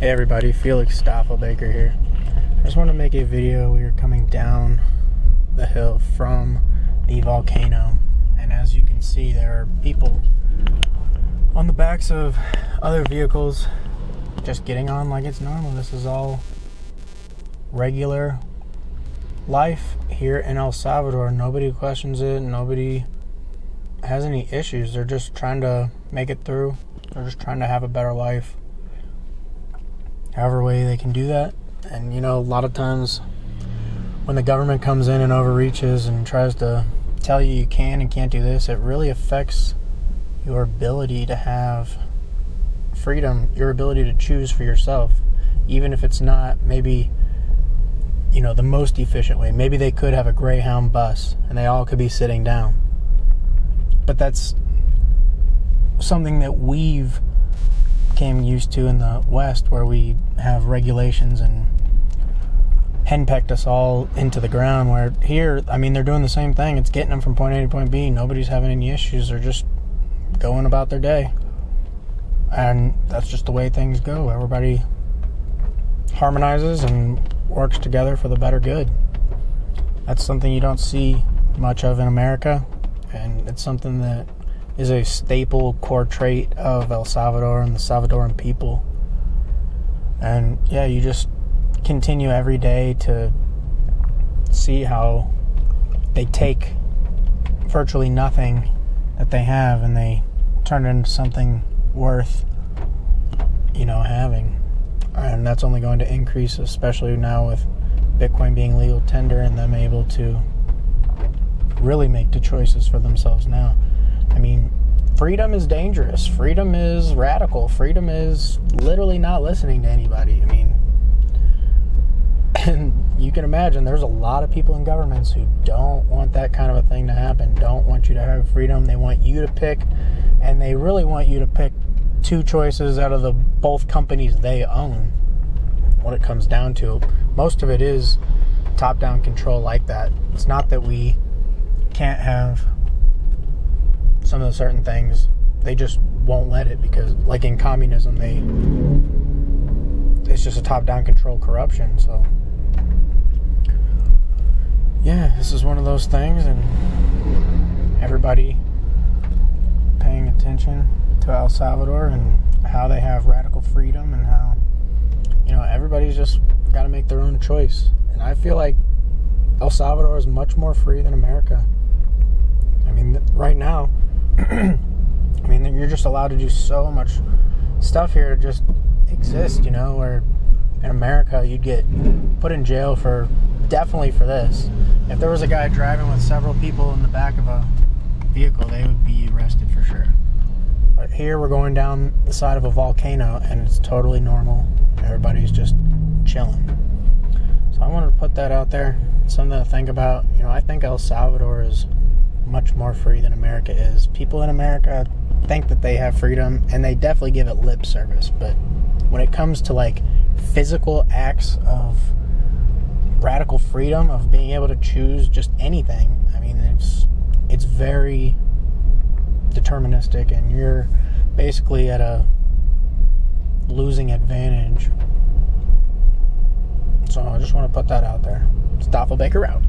Hey everybody, Felix Staffelbaker here. I just want to make a video. We are coming down the hill from the volcano, and as you can see, there are people on the backs of other vehicles just getting on like it's normal. This is all regular life here in El Salvador. Nobody questions it. Nobody has any issues. They're just trying to make it through. They're just trying to have a better life. However way they can do that. And a lot of times when the government comes in and overreaches and tries to tell you can and can't do this, it really affects your ability to have freedom, your ability to choose for yourself, even if it's not maybe the most efficient way. Maybe they could have a Greyhound bus and they all could be sitting down, but that's something that we've came used to in the West, where we have regulations and henpecked us all into the ground. Where here, they're doing the same thing. It's getting them from point A to point B. Nobody's having any issues. They're just going about their day, and that's just the way things go. Everybody harmonizes and works together for the better good. That's something you don't see much of in America, and it's something that is a staple core trait of El Salvador and the Salvadoran people. And you just continue every day to see how they take virtually nothing that they have and they turn it into something worth having. And that's only going to increase, especially now with Bitcoin being legal tender and them able to really make the choices for themselves now. Freedom is dangerous. Freedom is radical. Freedom is literally not listening to anybody. And you can imagine there's a lot of people in governments who don't want that kind of a thing to happen, don't want you to have freedom. They want you to pick, and they really want you to pick two choices out of the both companies they own. What it comes down to, most of it is top-down control like that. It's not that we can't have some of the certain things, they just won't let it, because like in communism, it's just a top-down control corruption. So this is one of those things, and everybody paying attention to El Salvador and how they have radical freedom, and how everybody's just got to make their own choice. And I feel like El Salvador is much more free than America. Right now, you're just allowed to do so much stuff here to just exist, where in America you'd get put in jail definitely for this. If there was a guy driving with several people in the back of a vehicle, they would be arrested for sure. But here we're going down the side of a volcano and it's totally normal. Everybody's just chilling. So I wanted to put that out there, something to think about. I think El Salvador is much more free than America is. People in America think that they have freedom, and they definitely give it lip service, but when it comes to physical acts of radical freedom, of being able to choose just anything, it's very deterministic, and you're basically at a losing advantage. So I just want to put that out there. Staffelbaker out.